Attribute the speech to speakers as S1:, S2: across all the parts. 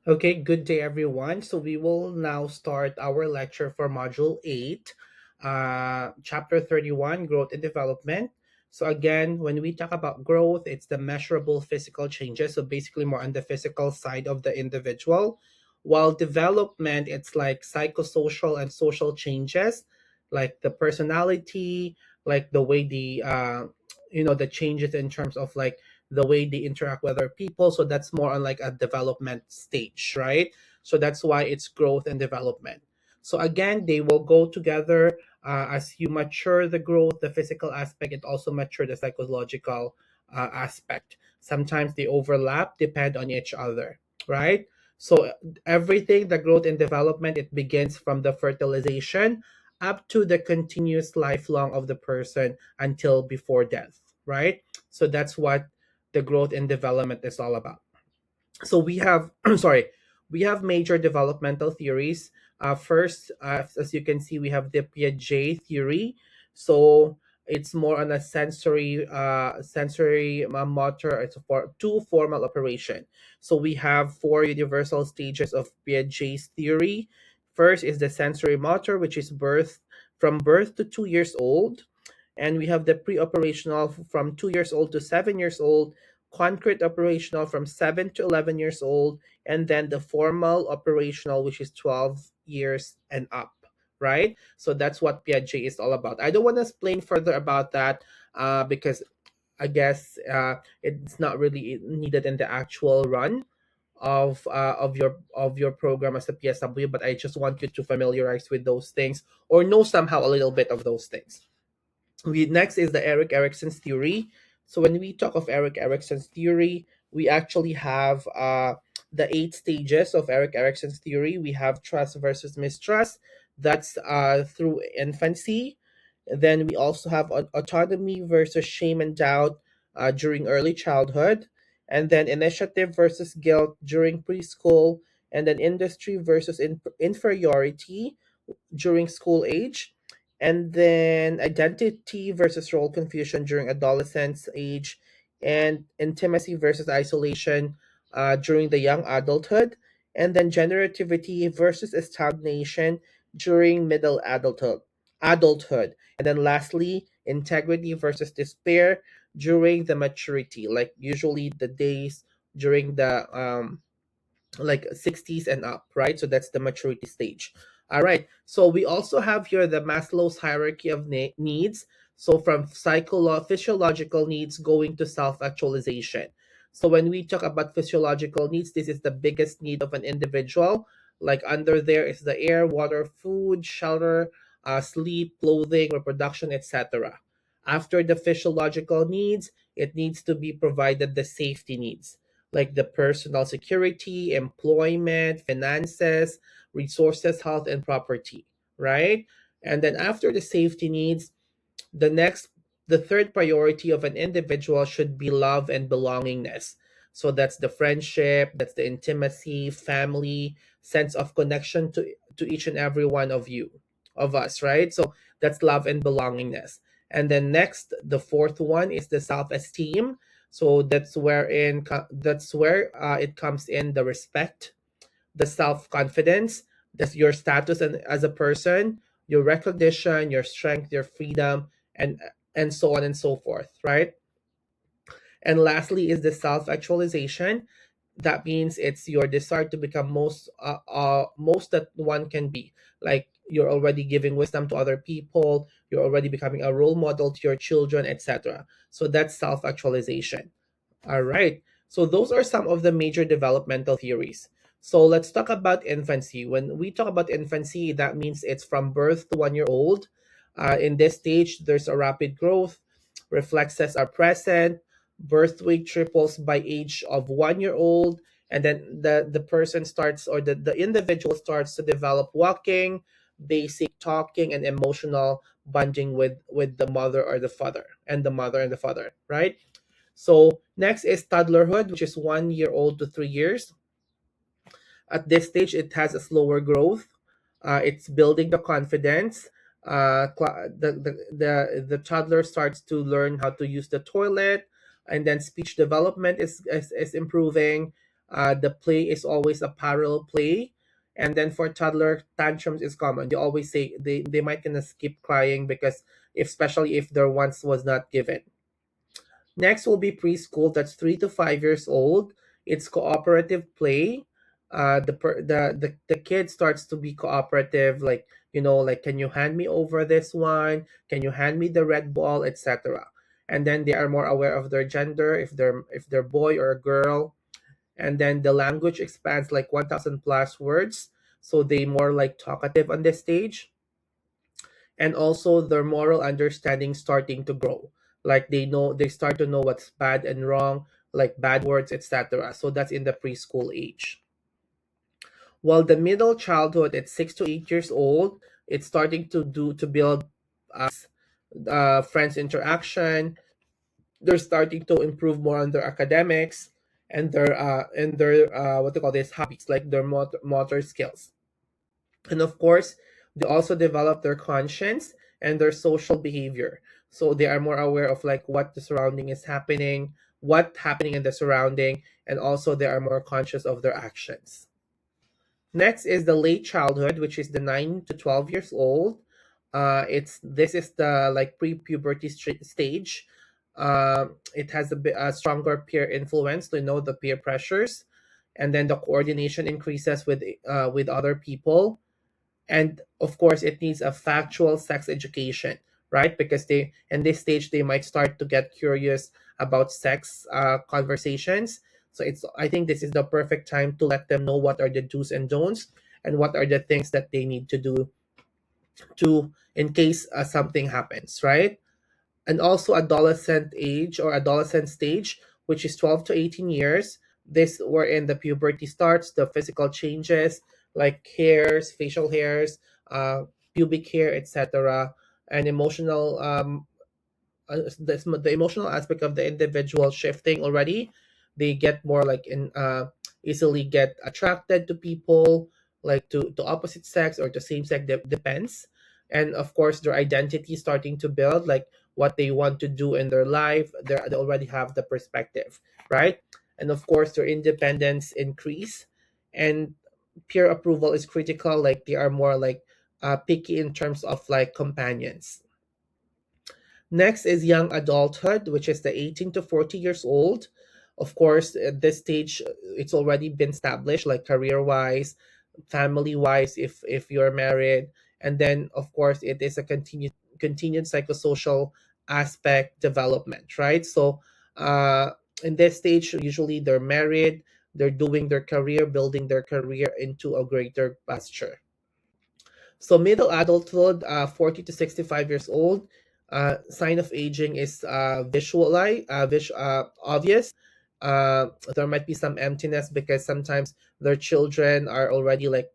S1: Okay, good day everyone. So we will now start our lecture for Module 8, Chapter 31, Growth and Development. So again, when we talk about growth, it's the measurable physical changes. So basically more on the physical side of the individual. While development, it's like psychosocial and social changes, like the personality, like the way the changes in terms of like the way they interact with other people. So that's more on like a development stage, right? So that's why it's growth and development. So again, they will go together as you mature the growth, the physical aspect, it also mature the psychological aspect. Sometimes they overlap, depend on each other, right? So everything, the growth and development, it begins from the fertilization up to the continuous lifelong of the person until before death, right? So that's what the growth and development is all about. So we have sorry, we have major developmental theories. First, as you can see, we have the Piaget theory. So it's more on a sensory motor. It's for two formal operation. So we have four universal stages of Piaget's theory. First is the sensory motor, which is from birth to 2 years old, and we have the pre-operational from 2 years old to 7 years old, concrete operational from 7 to 11 years old, and then the formal operational, which is 12 years and up. Right? So that's what Piaget is all about. I don't want to explain further about that because I guess it's not really needed in the actual run of your program as a PSW, but I just want you to familiarize with those things or know somehow a little bit of those things. Next is the Eric Erickson's theory. So when we talk of Eric Erickson's theory, we actually have the 8 stages of Eric Erickson's theory. We have trust versus mistrust. That's through infancy. Then we also have autonomy versus shame and doubt during early childhood. And then initiative versus guilt during preschool. And then industry versus inferiority during school age, and then identity versus role confusion during adolescence age, and intimacy versus isolation during the young adulthood, and then generativity versus stagnation during middle adulthood, and then lastly, integrity versus despair during the maturity, like usually the days during the like 60s and up, right? So that's the maturity stage. All right. So we also have here the Maslow's hierarchy of needs. So from physiological needs going to self-actualization. So when we talk about physiological needs, this is the biggest need of an individual. Like under there is the air, water, food, shelter, sleep, clothing, reproduction, etc. After the physiological needs, it needs to be provided the safety needs like the personal security, employment, finances, resources, health, and property, right? And then after the safety needs, the next, the third priority of an individual should be love and belongingness. So that's the friendship, that's the intimacy, family, sense of connection to each and every one of us, right? So that's love and belongingness. And then next, the fourth one is the self-esteem. So that's where it comes in the respect, the self-confidence, that's your status and as a person, your recognition, your strength, your freedom, and and so on and so forth, right? And lastly is the self-actualization. That means it's your desire to become most that one can be. Like you're already giving wisdom to other people, you're already becoming a role model to your children, etc. So that's self-actualization. All right. So those are some of the major developmental theories. So let's talk about infancy. When we talk about infancy, that means it's from birth to 1 year old. In this stage, there's a rapid growth. Reflexes are present. Birth weight triples by age of 1 year old. And then the person starts, or the individual starts to develop walking, basic talking, and emotional bonding with the mother or the father, and the mother and the father, right? So next is toddlerhood, which is 1 year old to 3 years. At this stage, it has a slower growth. It's building the confidence. The toddler starts to learn how to use the toilet, and then speech development is improving. The play is always a parallel play. And then for toddler, tantrums is common. They always say they might gonna skip crying because especially if their once was not given. Next will be preschool. That's 3 to 5 years old. It's cooperative play. The kid starts to be cooperative, like like can you hand me over this one? Can you hand me the red ball, etc. And then they are more aware of their gender, if they're boy or a girl. And then the language expands like 1,000 plus words, so they more like talkative on this stage. And also their moral understanding starting to grow, like they start to know what's bad and wrong, like bad words, etc. So that's in the preschool age. While the middle childhood at 6 to 8 years old, it's starting to build friends interaction. They're starting to improve more on their academics and their what they call this hobbies, like their motor skills. And of course, they also develop their conscience and their social behavior. So they are more aware of like what the surrounding is happening, what happening in the surrounding, and also they are more conscious of their actions. Next is the late childhood, which is the 9 to 12 years old. It's this is the like pre-puberty stage. It has a stronger peer influence to know the peer pressures, and then the coordination increases with other people. And of course it needs a factual sex education, right? Because they in this stage they might start to get curious about sex conversations. So it's I think this is the perfect time to let them know what are the do's and don'ts, and what are the things that they need to do to in case something happens, right? And also adolescent age or adolescent stage, which is 12 to 18 years. This wherein the puberty starts, the physical changes like hairs, facial hairs, uh, pubic hair, etc., and emotional the emotional aspect of the individual shifting already. They get more like in easily get attracted to people, like to opposite sex or to same sex, depends. And of course their identity starting to build, like what they want to do in their life. They already have the perspective, right? And of course their independence increase, and peer approval is critical, like they are more like picky in terms of like companions. Next is young adulthood, which is the 18 to 40 years old. Of course, at this stage, it's already been established, like career wise, family wise, if you're married. And then, of course, it is a continued psychosocial aspect development, right? So, in this stage, usually they're married, they're doing their career, building their career into a greater pasture. So middle adulthood, 40 to 65 years old, sign of aging is obvious. There might be some emptiness because sometimes their children are already like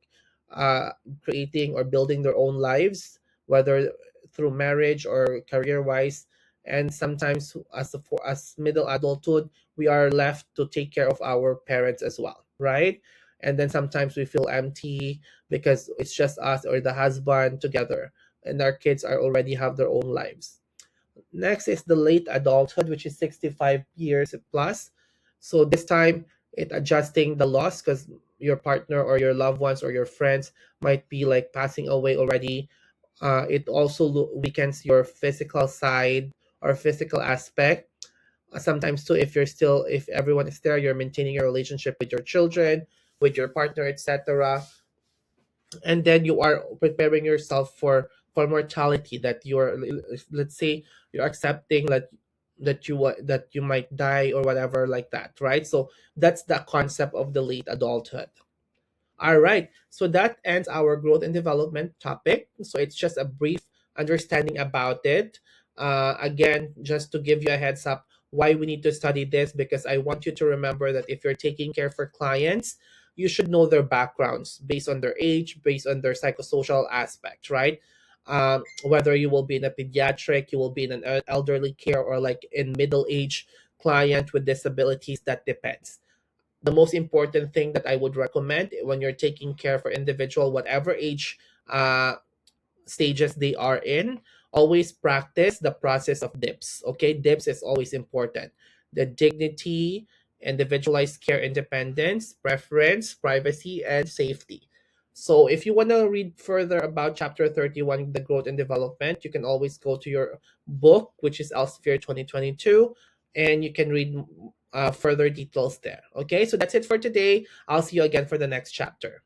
S1: uh, creating or building their own lives, whether through marriage or career wise. And sometimes as middle adulthood, we are left to take care of our parents as well, right? And then sometimes we feel empty because it's just us or the husband together, and our kids are already have their own lives. Next is the late adulthood, which is 65 years plus. So this time it adjusting the loss because your partner or your loved ones or your friends might be like passing away already. It also weakens your physical side or physical aspect. Sometimes too, if everyone is there, you're maintaining your relationship with your children, with your partner, etc. And then you are preparing yourself for mortality, that you're, let's say you're accepting that you might die or whatever like that, right? So that's the concept of the late adulthood. All right, so that ends our growth and development topic. So it's just a brief understanding about it. Again, just to give you a heads up why we need to study this, because I want you to remember that if you're taking care for clients, you should know their backgrounds based on their age, based on their psychosocial aspect, right? Whether you will be in a pediatric, you will be in an elderly care, or like in middle age client with disabilities, that depends. The most important thing that I would recommend when you're taking care for individual, whatever age uh, stages they are in, always practice the process of dips. Okay, dips is always important. The dignity individualized care, independence, preference, privacy, and safety. So if you want to read further about chapter 31, the growth and development, you can always go to your book, which is Elsevier 2022, and you can read further details there. Okay, so that's it for today. I'll see you again for the next chapter.